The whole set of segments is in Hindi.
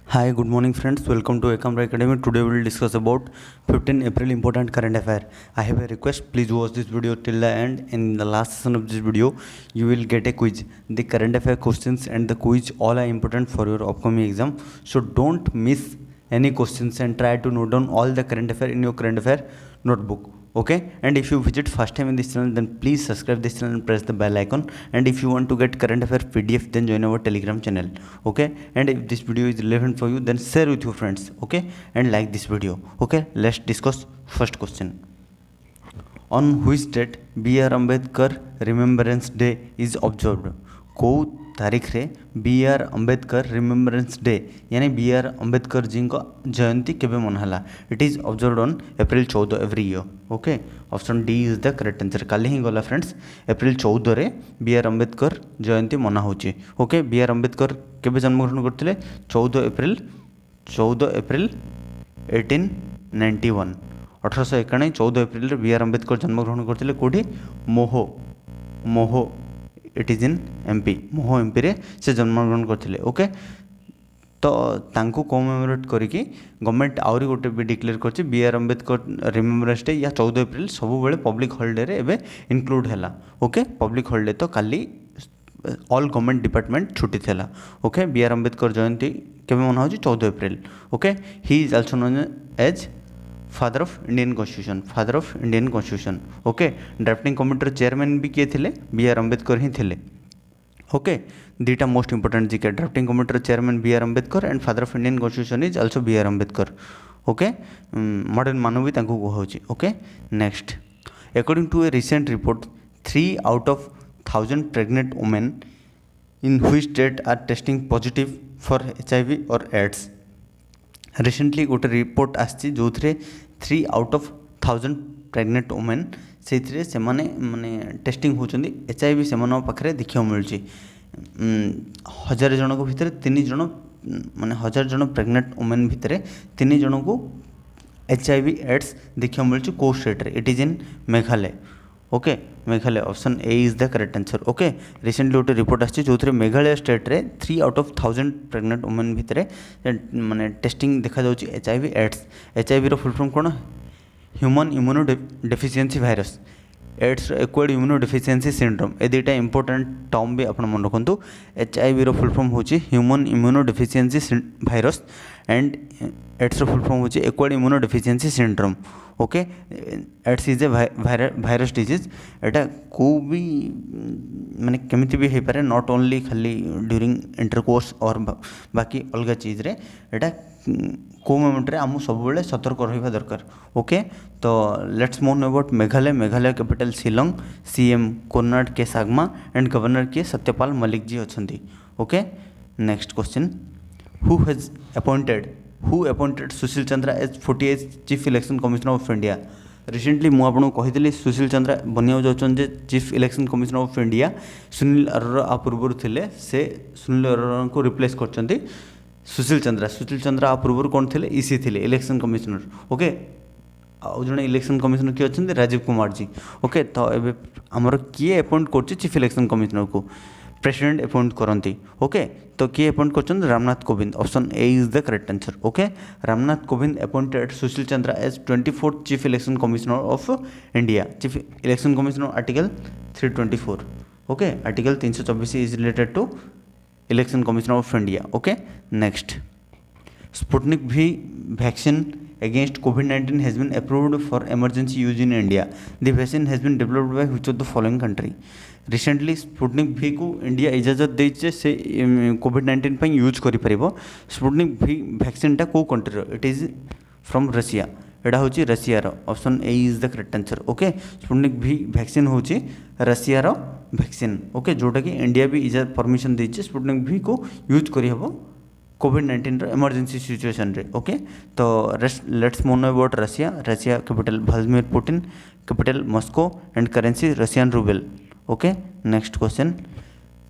Hi, good morning friends. Welcome to Ekamra Academy. Today we will discuss about 15 April important current affair. I have a request. Please watch this video till the end. In the last session of this video, you will get a quiz. The current affair questions and the quiz all are important for your upcoming exam. So don't miss any questions and try to note down all the current affair in your current affair notebook. Okay, and if you visit first time in this channel, then please subscribe this channel and press the bell icon. And if you want to get current affair PDF, then join our Telegram channel. Okay, and if this video is relevant for you, then share with your friends. Okay, and like this video. Okay, let's discuss first question. On which date B.R. Ambedkar Remembrance Day is observed? कौ तारीख रे B.R. अम्बेडकर रिमेम्बरेंस डे यानी B.R. अम्बेडकर जी को जयंती केबे मनाला? It is observed on April 14 every year. Okay, option D is the correct answer. काली ही गला फ्रेंड्स, April 14 रे B.R. अम्बेडकर जयंती मना होची. Okay, B.R. अम्बेडकर केबे जन्मग्रहण करथिले? 14 एप्रिल 1891. 1891 14 एप्रिल रे B.R. अम्बेडकर जन्मग्रहण करथिले. कोठी? Mhow it is in MP. Mhow MP रे से जन्मग्रहण करथिले. ओके, तो तांको कमेमोरेट करिकी गवर्नमेंट आउरी गोटे भी डिक्लेयर करछि B.R. अम्बेडकर रिमेम्बरेंस डे या 14 एप्रिल सब बेले पब्लिक हॉलिडे रे एबे इंक्लूड हैला. ओके, पब्लिक हॉलिडे तो काली ऑल गवर्नमेंट डिपार्टमेंट छुट्टी थेला. Okay, B.R. अम्बेडकर जयंती केबे मना होछि? 14 April. Okay, he is also known as father of Indian constitution. Okay, drafting committee chairman भी किए थे? B.R. अम्बेडकर ही थे. ओके, दीटा most important GK. Drafting committee chairman B.R. Ambedkar and father of Indian constitution is also B.R. Ambedkar. Okay, modern मानव भी तांको कहुछि. Okay, next. According to a recent report 3 out of 1000 pregnant women in which state are testing positive for HIV और एड्स. रिसेंटली गोटे रिपोर्ट आसी जो 3 out of 1000 प्रेग्नेंट वुमेन से माने टेस्टिंग होचंदी HIV से पाखे देखा मिलूँ. 1000 जन को भितर 3 जन माने 1000 जन प्रेग्नेंट वुमेन भितर 3 जन को HIV एड्स देखा मिलूँ. को स्टेट रे? It is in Meghalaya. Okay, Meghalaya. Option A is the correct answer. Okay, recently गोटे रिपोर्ट आसी जो मेघालय स्टेट रे 3 out of 1000 प्रेग्नेंट वुमेन भितर माने टेस्टिंग देखा जाउची HIV एड्स. HIV रो फुल फॉर्म कोन? Human immuno deficiency virus. AIDS acquired immuno deficiency syndrome. ए दुटा इंपोर्टेंट टर्म भी आपण मन रखंतु. HIV रो फुल फॉर्म होची human immuno deficiency virus and AIDS रो फुल फॉर्म होची acquired immuno deficiency syndrome. Okay, AIDS is a virus disease. एटा को भी माने केमिति भी हे पारे, नॉट ओनली खाली ड्यूरिंग इंटरकोर्स और बाकी अलग चीज रे. एटा को मोमेंट रे आमु सब बेले सतर्क रहिबा दरकार. ओके, तो लेट्स मोन about Meghalaya. Meghalaya capital Shillong. CM Conrad K Sangma and governor के सत्यपाल मलिक जी अछंती. Okay, next question. Who appointed Sushil Chandra as 48 chief election commissioner of India. Recently मुझे आपको कही सुशील चंद्रा बनिया जाऊँ chief election commissioner of India. Sunil Arora आ पूर्व थे, से सुनील अरोरा को रिप्लेस कर सुशील चंद्रा आ पूर्व कौन थे? EC थे, इलेक्शन कमिश्नर. ओके, आउ जड़े इलेक्शन कमिश्नर किए अच्छा राजीव कुमार जी. ओके, तो ये आमर किए अपॉइंट कर चीफ इलेक्शन कमिश्नर को? प्रेसिडेंट अपॉइंट करती. ओके, तो किए अपॉइंट कर? Ramnath Kovind. Option A is the correct answer. Okay, Ramnath Kovind appointed Sushil Chandra as 24th chief election commissioner of India. Chief election commissioner article 324. Okay, article 324 is related to election commissioner of India. Okay, next. Sputnik V vaccine against COVID-19 has been approved for emergency use in India. The vaccine has been developed by which of the following country? Recently Sputnik V को इंडिया इजाजत देइछे से COVID-19 पे यूज करि परिबो. Sputnik V वैक्सीन टा को कंट्री रो? It is from Russia. एटा होची रशिया रो. Option A is the correct answer. Okay, Sputnik V vaccine होची रशिया रो वैक्सीन. ओके, जोटा कि इंडिया भी इजाजत परमिशन देइछे Sputnik V को यूज करि हबो COVID-19 इमरजेंसी सिचुएशन रे. ओके, तो लेट्स मोन about Russia. Capital Vladimir Putin, capital Moscow and currency Russian ruble. Okay, next question.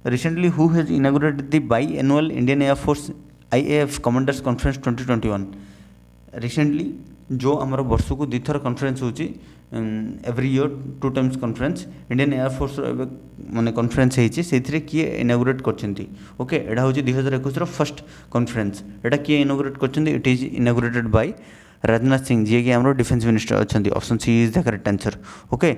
Recently who has inaugurated the by-annual Indian air force IAF commanders conference 2021. Recently जो आमर वर्ष को 2 थर कॉन्फ्रेंस होची every year 2 times conference Indian air force माने कॉन्फ्रेंस होती से किए इनागुरेट करछंती ओके एटा हूँ 2021 फर्स्ट कॉन्फ्रेंस एटा किए इनागुरेट करछंती it is inaugurated by Rajnath Singh ji कि आम डिफेन्स मिनिस्टर अच्छा option C is the correct answer okay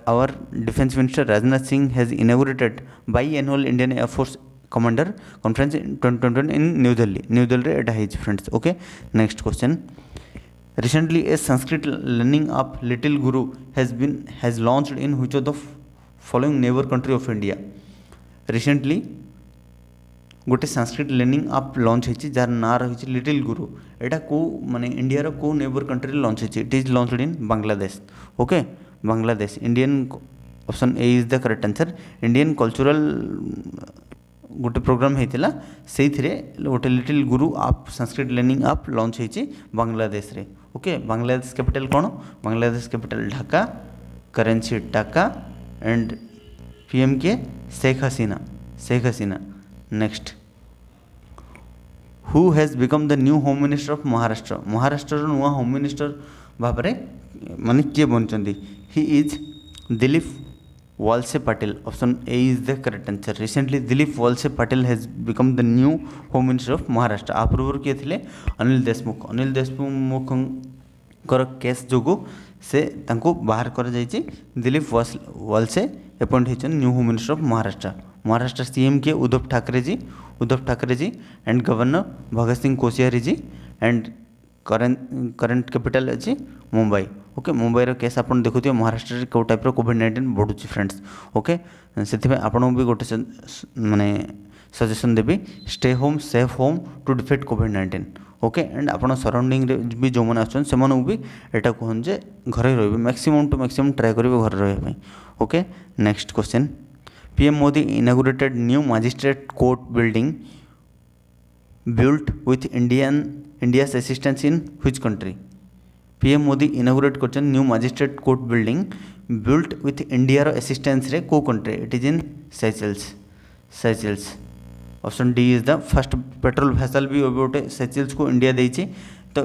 our defence minister Rajnath Singh has inaugurated biannual Indian air force commander conference 2020 in new Delhi एटा है friends okay next question recently a Sanskrit learning app Little Guru has launched in which of the following neighbor country of India recently गोटे संस्कृत लर्निंग आप लॉन्च होती जार ना रही लिटिल गुरु एटा को माने इंडिया रो को नेबर कंट्री लॉन्च होती it is launched in Bangladesh okay Bangladesh Indian option A is the correct answer Indian cultural गोटे प्रोग्राम होता से गोटे लिटिल गुरु आप संस्कृत लर्निंग आप लॉन्च होती बांग्लादेश रे ओके बांग्लादेश कैपिटल कौन Bangladesh capital Dhaka currency taka and PM के Sheikh Hasina next who has become the new home minister of Maharashtra नुआ होम मिनिस्टर भाव माने किए बनचंदी he is Dilip Walse Patil option A is the correct answer recently Dilip Walse Patil has become the new home minister of Maharashtra आ पूर्व किए थे अनिल देशमुख केस जो से बाहर कर दिलीप वालसे अपॉइंट होती new home minister of Maharashtra CM के Uddhav Thackeray ji and governor Bhagat Singh Koshyari ji and current capital अच्छी मुंबई ओके मुंबई रो केस आप देखुए महाराष्ट्र कौ टाइप कोविड-19 बढ़ुँ फ्रेंड्स ओके से आपन भी गोटे माने सजेशन देवी stay home safe home to defeat कोविड-19 ओके एंड आपन सराउंडिंग भी जो मैंने आसमान भी यहाँ कहन जे घरे रही मैक्सिमम टू मैक्सिमम ट्राए करेंगे घर रही okay next question PM Modi inaugurated new magistrate court building built with India's assistance in which country? PM Modi inaugurate कर new magistrate court building built with Indiaर assistance रे को country it is in Seychelles option D is the first patrol vessel भी गोटे सेचेल्स को इंडिया देती तो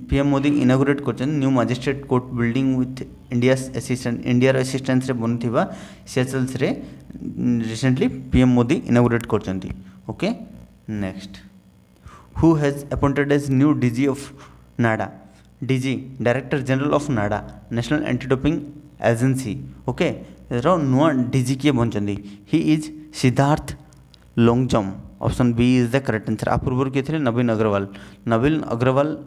पीएम मोदी इनागुरेट कर new magistrate court building with इंडियार असिस्टेंस रे बनी सेचेल्स रे रिसेंटली पीएम मोदी इनागुरेट कर okay next who has appointed as new DG of NADA DG director general of NADA national anti doping agency okay रो नुआ डीजी किए बनचंदी he is Siddharth Longjam option B is the correct answer आप पूर्व किए थे नवीन अग्रवाल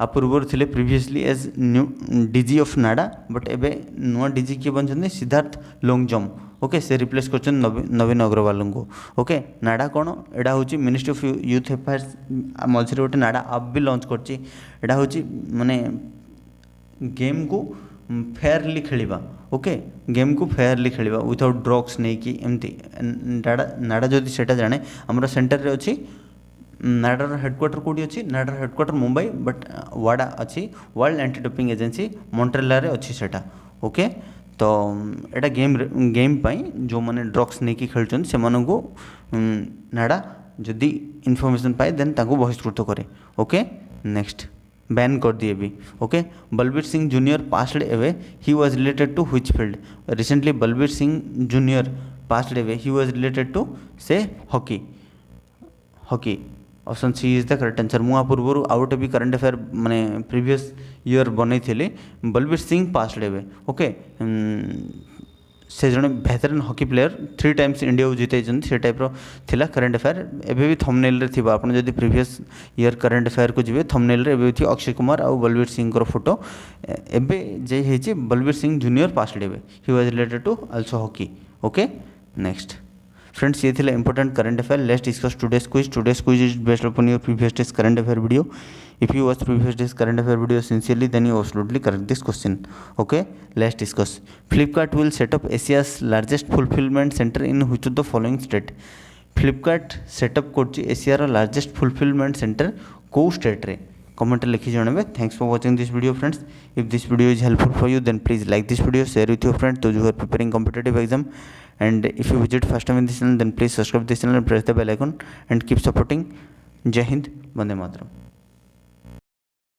आप पूर्व थे previously as new DG of NADA but एबे नुआ डीजी किए बनचंदी सिद्धार्थ लोंगजम ओके से रिप्लेस कर नवीन अग्रवाल को ओके नाडा कौन एटा हूँ मिनिस्ट्री ऑफ यूथ अफेयर्स मझे गोटे नाडा आप भी लॉन्च करटा हूँ माने गेम को फेयरली खेलिबा ओके गेम को फेयरली खेलिबा विदाउट ड्रग्स नहीं कि एमती नाडा जदि सेटा जाने आमर सेंटर रे अच्छी नाडार हेडक्वार्टर कौटी अच्छी नाडार हेडक्वार्टर मुंबई बट वाडा अच्छी वर्ल्ड एंटी डोपिंग एजेंसी मॉन्ट्रेला रे अच्छी सेटा ओके तो एटा गेम पाई जो मैंने ड्रग्स नहीं कि खेलुछन से माननको नाडा जदि इनफॉरमेशन पाए देन ताको बहिष्कृत करे ओके नेक्स्ट बैन कर दिए भी okay Balbir Singh junior passed away he was related to which field recently Balbir Singh junior passed away he was related to से hockey option C is the correct answer मुआ पूर्व आउ गोटे भी करंट अफेयर माने प्रीवियस ईयर बनई थे Balbir Singh passed away okay से जड़े veteran hockey player 3 times India को जीते से टाइप थिला करंट अफेयर एबे भी थंबनेल रे थिबा आपण जदि प्रीवियस ईयर करंट अफेयर को जीवे थंबनेल रे एबे थी अक्षय कुमार और बलबीर सिंह को फोटो एबे जे हेची Balbir Singh junior passed away he was related to also hockey okay next friends ये थिला important current affair let's discuss today's quiz is based upon your previous days current affair video if you watch previous days current affair video sincerely then you absolutely correct this question okay let's discuss Flipkart will set up Asia's largest fulfillment center in which of the following state Flipkart set up करछि एशिया रो लार्जेस्ट फुलफिलमेंट सेंटर को स्टेट रे कमेंट लिखि जणाबे thanks for watching this video friends if this video is helpful for you then please like this video share with your friends those who are preparing competitive exam and if you visit first time in this channel then please subscribe this channel and press the bell icon and keep supporting Jai Hind Vande Mataram